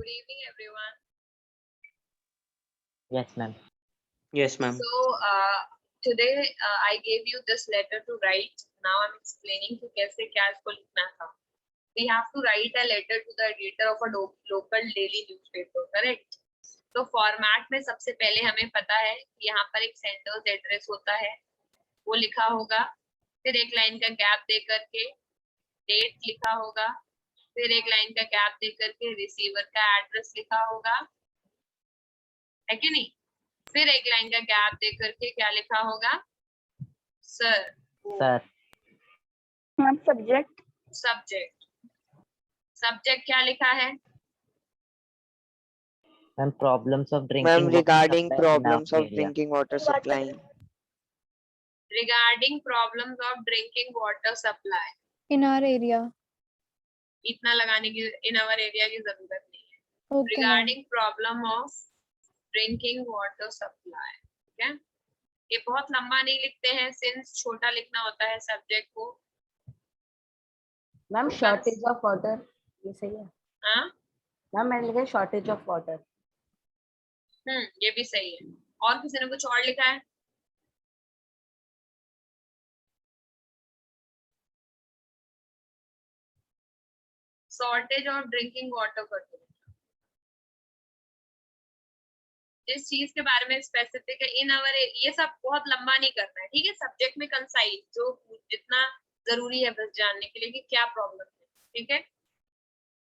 Good evening, everyone. Yes, ma'am. Yes, ma'am. So today I gave you this letter to write. Now I'm explaining कि कैसे क्या इसको लिखना था. We have to write a letter to the editor of a local daily newspaper, correct? तो format में सबसे पहले हमें पता है कि यहाँ पर एक सेंडर्स एड्रेस होता है, वो लिखा होगा. फिर एक लाइन का गैप दे करके डेट लिखा होगा. फिर एक लाइन का गैप दे करके रिसीवर का एड्रेस लिखा होगा, है कि नहीं? फिर एक लाइन का गैप दे करके क्या लिखा होगा? Sir. Sir. Ma'am subject. Subject. Subject क्या लिखा है? Ma'am problems of drinking. Ma'am, regarding problems of drinking water supply. Regarding problems of drinking water supply. In our area. इतना लगाने की इन आवर एरिया की जरूरत नहीं है. Okay. Regarding problem of drinking water supply. ठीक है? ये बहुत लंबा नहीं लिखते हैं, सिंस छोटा लिखना होता है सब्जेक्ट को. मैम शॉर्टेज ऑफ वाटर, ये सही है. हाँ मैम मैंने लिखा शॉर्टेज ऑफ वाटर. ये भी सही है. और किसी ने कुछ और लिखा है? शॉर्टेज ऑफ ड्रिंकिंग वाटर कर दो. जिस चीज के बारे में स्पेसिफिक है इन आवर, ये सब बहुत लंबा नहीं करना है, ठीक है? सब्जेक्ट में कंसाइज, जो जितना जरूरी है बस जानने के लिए कि क्या प्रॉब्लम है, ठीक है?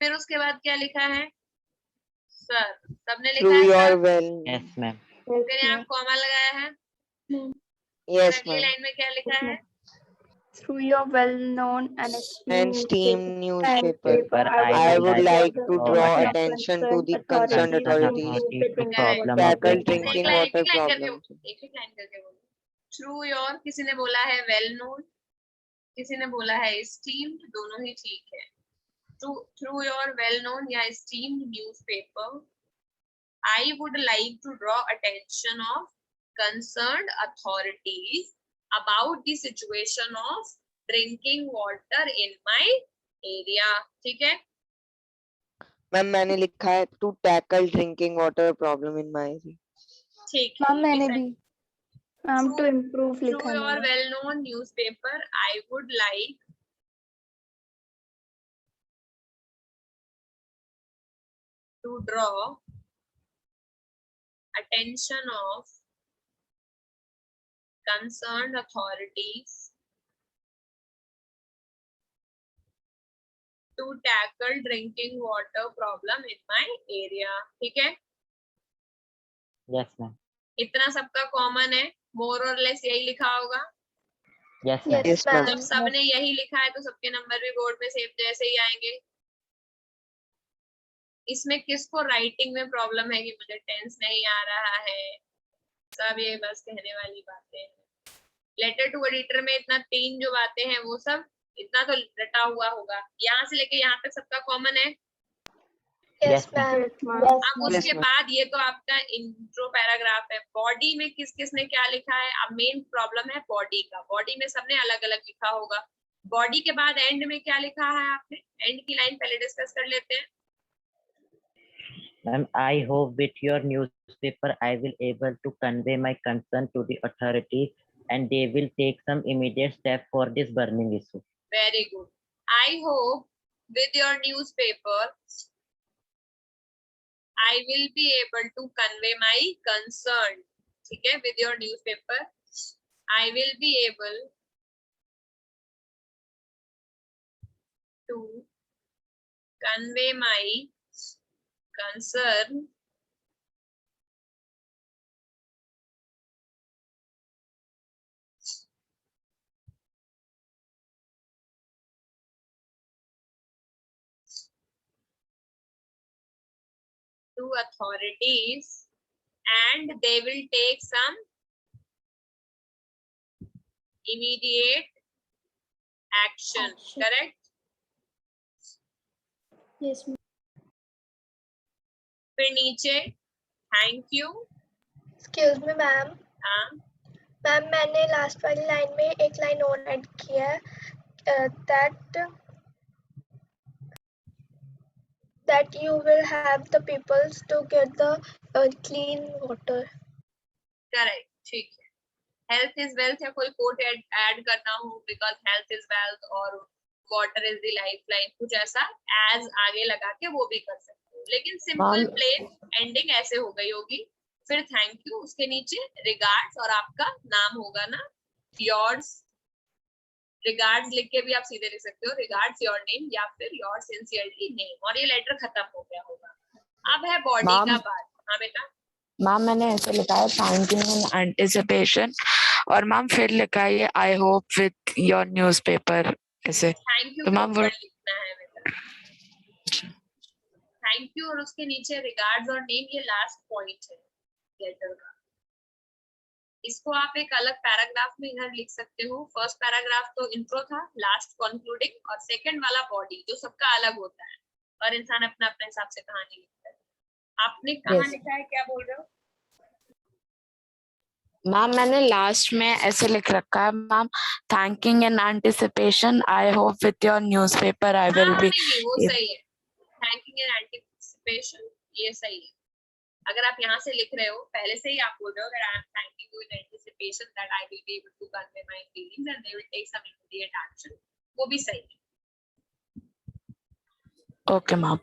फिर उसके बाद क्या लिखा है? सर. सबने लिखा Through है your sir? well. Yes, ma'am. फिर यहाँ कॉमा लगाया है. Yes, अगली ma'am. लाइन में क्या लिखा है? Through your well-known and And steam newspaper. newspaper, I would like to draw the attention to the concerned authorities to problem tackle of drinking एक water लाइन करके problems. एक लाइन करके बोलो. थ्रू योर, किसी ने बोला है वेल नोन, किसी ने बोला है स्टीम्ड, दोनों ही ठीक है. थ्रू योर वेल नोन या steamed newspaper, I would like to draw attention of concerned authorities about the situation of drinking water in my area. ठीक है? मैम मैंने लिखा है to tackle drinking water problem in my area. ठीक है. Ma'am मैंने भी. मैम टू इम्प्रूव Through लिखा your है. well-known newspaper, I would like to draw attention of concerned authorities to tackle drinking water problem in my area. ठीक है? Yes, ma'am. इतना सबका कॉमन है, मोर और लेस यही लिखा होगा. Yes, ma'am. Yes, ma'am. जब सबने यही लिखा है तो सबके नंबर भी बोर्ड पे सेम जैसे ही आएंगे. इसमें किसको राइटिंग में प्रॉब्लम है कि मुझे टेंस नहीं आ रहा है? सब ये बस कहने वाली बातें हैं. लेटर टू एडिटर में इतना 3 जो बातें हैं वो सब इतना तो रटा हुआ होगा. यहाँ से लेके यहाँ तक सबका कॉमन है. Yes, ma'am. अब उसके बाद ये तो आपका इंट्रो पैराग्राफ है. बॉडी में किस किस ने क्या लिखा है? अब मेन प्रॉब्लम है बॉडी का. बॉडी में सबने अलग अलग लिखा होगा. बॉडी के बाद एंड में क्या लिखा है आपने? एंड की लाइन पहले डिस्कस कर लेते हैं. Ma'am, I hope with your newspaper I will able to convey my concern to the authorities and they will take some immediate step for this burning issue. Very good. I hope with your newspaper I will be able to convey my concern. ठीक है? With your newspaper I will be able to convey my concern to authorities and they will take some immediate action. Correct? Yes, ma'am. फिर नीचे thank you. Excuse me ma'am. हाँ ma'am मैंने last वाली line में एक line और add किया है that that you will have the peoples to get the clean water. Correct, ठीक है। हेल्थ इज वेल्थ या कोई कोट ऐड करना हो, बिकॉज हेल्थ इज वेल्थ और water is the life line, कुछ ऐसा एज आगे लगा के वो भी कर सकते हो, लेकिन सिंपल प्लेन एंडिंग ऐसे हो गई होगी। फिर थैंक यू, उसके नीचे रिगार्ड्स और आपका नाम होगा ना, योर्स। रिगार्ड्स लिख के भी आप सीधे लिख सकते हो रिगार्ड्स योर नेम या फिर योर सिंसियरली नेम, और ये लेटर खत्म हो गया होगा। अब है बॉडी का पार्ट। हाँ बेटा, मैम मैंने ऐसे लिखा है थैंक यू इन एंटिसिपेशन, और मैम फिर लिखा है ये I hope with your newspaper ऐसे। थैंक यू तो मैम वो लिखना है बेटा, थैंक यू और उसके नीचे रिगार्ड्स और नेम, ये लास्ट पॉइंट है लेटर का। इसको आप एक अलग पैराग्राफ में इधर लिख सकते हो। फर्स्ट पैराग्राफ तो इंट्रो था, लास्ट कंक्लूडिंग, और सेकंड वाला बॉडी जो सबका अलग होता है और इंसान अपना अपने हिसाब से कहानी लिखता है। आपने कहाँ लिखा है, क्या बोल रहे हो? मैम मैंने लास्ट में ऐसे लिख रखा है ma'am thanking in anticipation I hope with your newspaper I will be. वो सही है, थैंकिंग इन एंटिसिपेशन, ये सही है। अगर आप यहाँ से लिख रहे हो, पहले से ही आप बोल रहे हो that I am thanking you in anticipation that I will be able to convey my feelings and they will take some immediate action, वो भी सही है। Okay ma'am.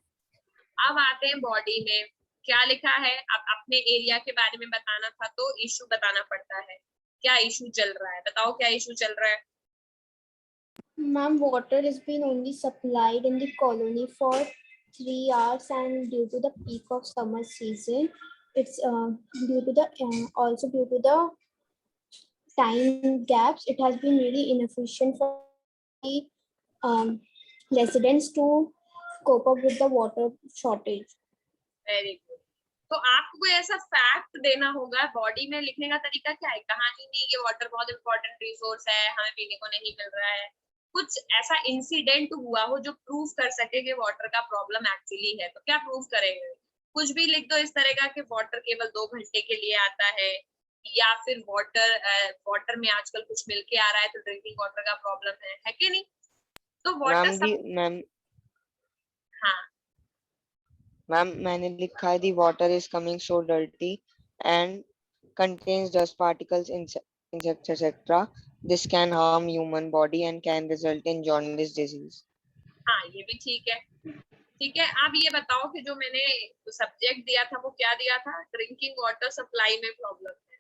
अब आते हैं बॉडी में, क्या लिखा है? अब अपने एरिया के बारे में बताना था तो इशू बताना पड़ता है। क्या इशू चल रहा है, बताओ क्या इशू चल रहा है? Ma'am, water has been only supplied in the colony for 3 hours, and due to the peak of summer season, it's due to the also due to the time gaps, it has been really inefficient for the residents to cope up with the water shortage. Very good. तो आपको कोई ऐसा fact देना होगा। Body में लिखने का तरीका क्या है? कहानी नहीं, ये वाटर बहुत इंपॉर्टेंट रिसोर्स है, हमें पीने को नहीं मिल रहा है, कुछ ऐसा इंसिडेंट हुआ हो जो प्रूव कर सके कि वाटर का प्रॉब्लम एक्चुअली है। तो क्या प्रूव करेंगे? कुछ भी लिख दो इस तरह का कि वाटर केवल 2 घंटे के लिए आता है, या फिर वाटर में आजकल कुछ मिल के आ रहा है तो ड्रिंकिंग वाटर का प्रॉब्लम है कि नहीं? तो वाटर मैम मैंने लिखा है the water is coming so dirty and contains dust particles, insects, etc. This can harm human body and can result in jaundice disease. हाँ, ये भी ठीक है। ठीक है, अब ये बताओ कि जो मैंने सब्जेक्ट दिया था वो क्या दिया था? ड्रिंकिंग वाटर सप्लाई में प्रॉब्लम है।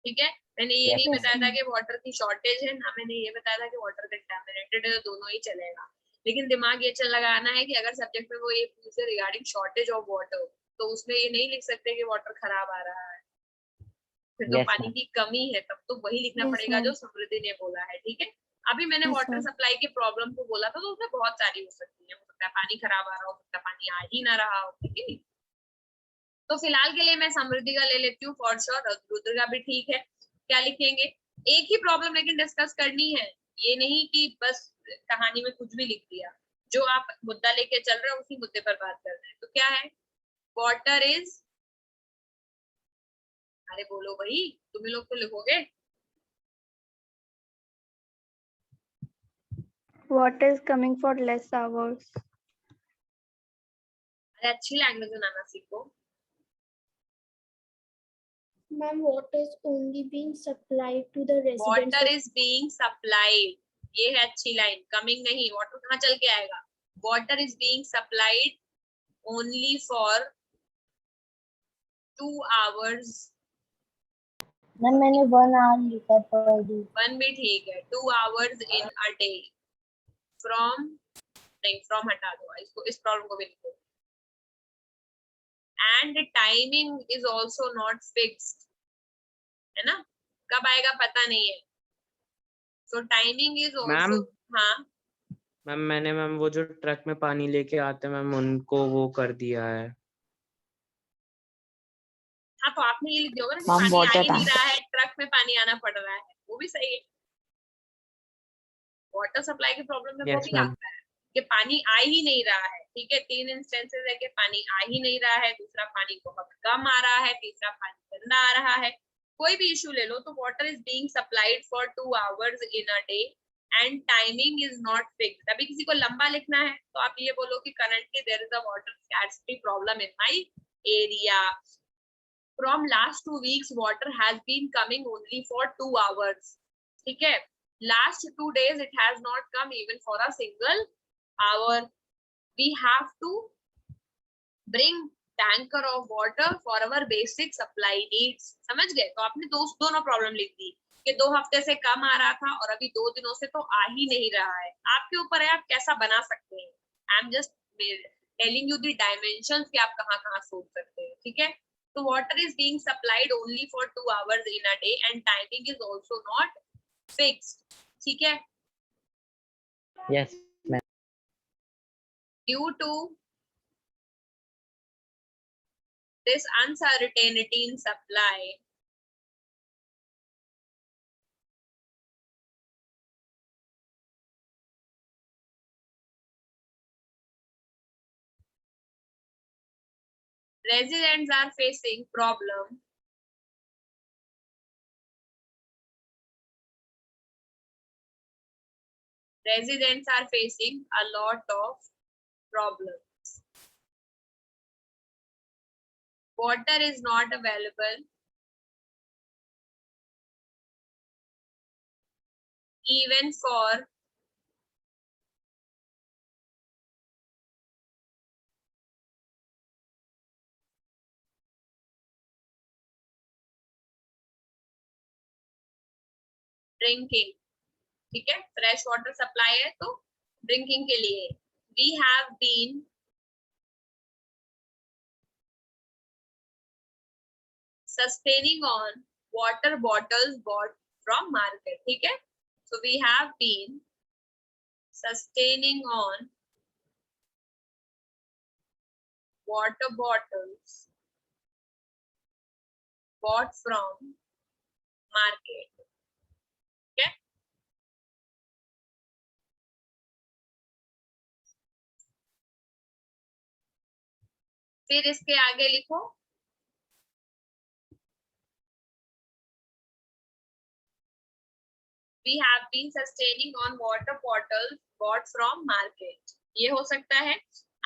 ठीक है, मैंने ये नहीं बताया था कि वाटर की शॉर्टेज है, ना मैंने ये बताया था कि वाटर कंटामिनेटेड है, दोनों ही चलेगा। लेकिन दिमाग ये चल लगाना है कि अगर सब्जेक्ट में वो ये पूछे रिगार्डिंग शॉर्टेज ऑफ वाटर, तो उसमें ये नहीं लिख सकते कि वाटर खराब आ रहा है, फिर तो पानी की कमी है, तब तो वही लिखना पड़ेगा जो समृद्धि ने बोला है। ठीक है, अभी मैंने वाटर सप्लाई के प्रॉब्लम को बोला था, तो उसमें बहुत सारी हो सकती है। हो सकता है पानी खराब आ रहा हो, सकता है पानी आ ही ना रहा हो। ठीक है, तो फिलहाल के लिए मैं समृद्धि का ले लेती हूँ फॉर श्योर, रुद्र का भी ठीक है। क्या लिखेंगे? एक ही प्रॉब्लम लेकिन डिस्कस करनी है, ये नहीं कि बस कहानी में कुछ भी लिख दिया। जो आप मुद्दा लेके चल रहे हो उसी मुद्दे पर बात कर रहे हैं। तो क्या है? वाटर इज, अरे बोलो भाई, तुम लोग तो लिखोगे। Water is coming for less hours. अरे अच्छी लैंग्वेज बनाना सीखो। Ma'am, water is only being supplied to the residents. Water is being supplied, ये है अच्छी लाइन। कमिंग नहीं, वाटर कहाँ चल के आएगा? Water is being supplied only for 2 hours। Ma'am मैंने 1 hour लिखा पर डे। 1 भी ठीक है। 2 hours in a day from, नहीं from हटा दो, इसको, इस प्रॉब्लम को भी लिखो। And timing is also not fixed, है ना, कब आएगा पता नहीं है। सो टाइमिंग इज ऑल्सो, हाँ मैम मैंने वो जो ट्रक में पानी लेके आते हैं मैम, उनको वो कर दिया है। हाँ, तो आपने ये लिख दिया होगा ना, पानी आ ही नहीं रहा है, ट्रक में पानी आना पड़ रहा है, वो भी सही है। वाटर सप्लाई की प्रॉब्लम में वो भी आता है कि पानी आ ही नहीं रहा है। ठीक है, 3 इंस्टेंसेस है कि पानी आ ही नहीं रहा है, दूसरा पानी बहुत कम आ रहा है, तीसरा पानी गंदा आ रहा है। कोई भी इशू ले लो, तो water is being supplied for 2 hours in a day and timing is not fixed. अभी किसी को लंबा लिखना है तो आप ये बोलो कि currently there is a water scarcity problem in my area. From last 2 weeks water has been coming only for 2 hours. ठीक है, last 2 days it has not come even for a single hour. We have to bring tanker of water for our basic supply needs. समझ गए? तो आपने दोनों problem लिख दी कि 2 हफ्ते से कम आ रहा था और अभी 2 दिनों से तो आ ही नहीं रहा है. आपके ऊपर है आप कैसा बना सकते हैं. I am just telling you the dimensions कि आप कहाँ सोच सकते हैं. ठीक है, तो water is being supplied only for 2 hours in a day and timing is also not fixed. ठीक है, Yes, ma'am. due to this uncertainty in supply, residents are facing problem residents are facing a lot of problems. Water is not available even for drinking. ठीक है, fresh water supply है तो drinking के लिए. We have been sustaining on water bottles bought from market. ठीक है, so we have been sustaining on water bottles bought from market. Okay, फिर इसके आगे लिखो we have been sustaining on water bottles bought from market. ये हो सकता है.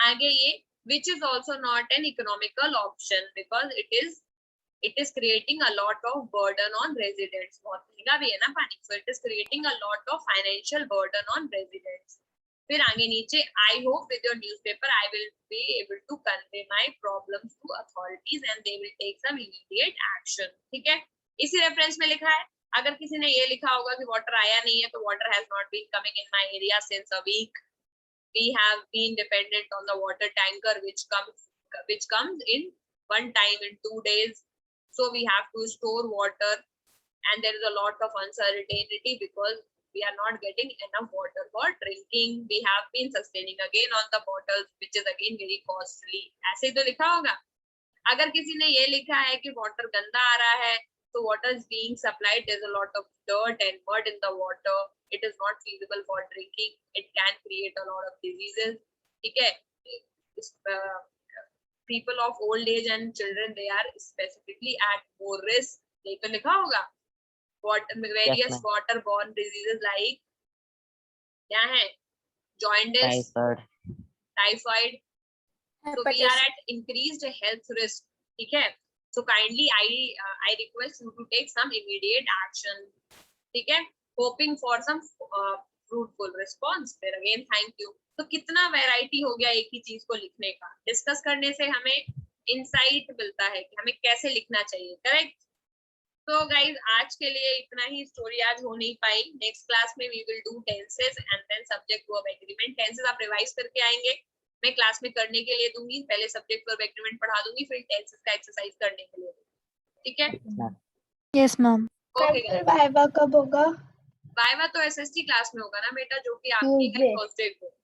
आगे ये which is also not an economical option because it is creating a lot of burden on residents. बहुत महंगा भी है ना पानी, so it is creating a lot of financial burden on residents. फिर आगे नीचे I hope with your newspaper I will be able to convey my problems to authorities and they will take some immediate action. ठीक है, इसी reference में लिखा है. अगर किसी ने ये लिखा होगा कि वाटर आया नहीं है तो water has not been coming in my area since a week. We have been dependent on the water tanker which comes in one time in 2 days. So we have to store water and there is a lot of uncertainty because we are not getting enough water for drinking. We have been sustaining again on the bottles which is again very costly. ऐसे तो लिखा होगा. अगर किसी ने ये लिखा है कि water गंदा आ रहा है so water is being supplied, there's a lot of dirt and mud in the water, it is not feasible for drinking, it can create a lot of diseases. ठीक है, people of old age and children they are specifically at more risk. ये तो लिखा होगा. Various ma'am. waterborne diseases like क्या है, jaundice, typhoid. So we are at increased health risk. ठीक है, so kindly I request you to take some immediate action. ठीक है, hoping for some fruitful response. फिर again thank you. तो कितना variety हो गया एक ही चीज को लिखने का. डिस्कस करने से हमें इंसाइट मिलता है कि हमें कैसे लिखना चाहिए. करेक्ट. तो गाइज आज के लिए इतना ही. स्टोरी आज हो नहीं पाई. नेक्स्ट क्लास में we will do tenses and then subject verb agreement. Tenses आप रिवाइज करके आएंगे, मैं क्लास में करने के लिए दूंगी. पहले सब्जेक्ट वर्ब एग्रीमेंट पढ़ा दूंगी, फिर टेंसेस का एक्सरसाइज करने के लिए. ठीक है, यस मैम. ओके. वाइवा कब होगा? वाइवा तो एसएसटी क्लास में होगा ना बेटा, जो कि आपकी है थर्सडे को.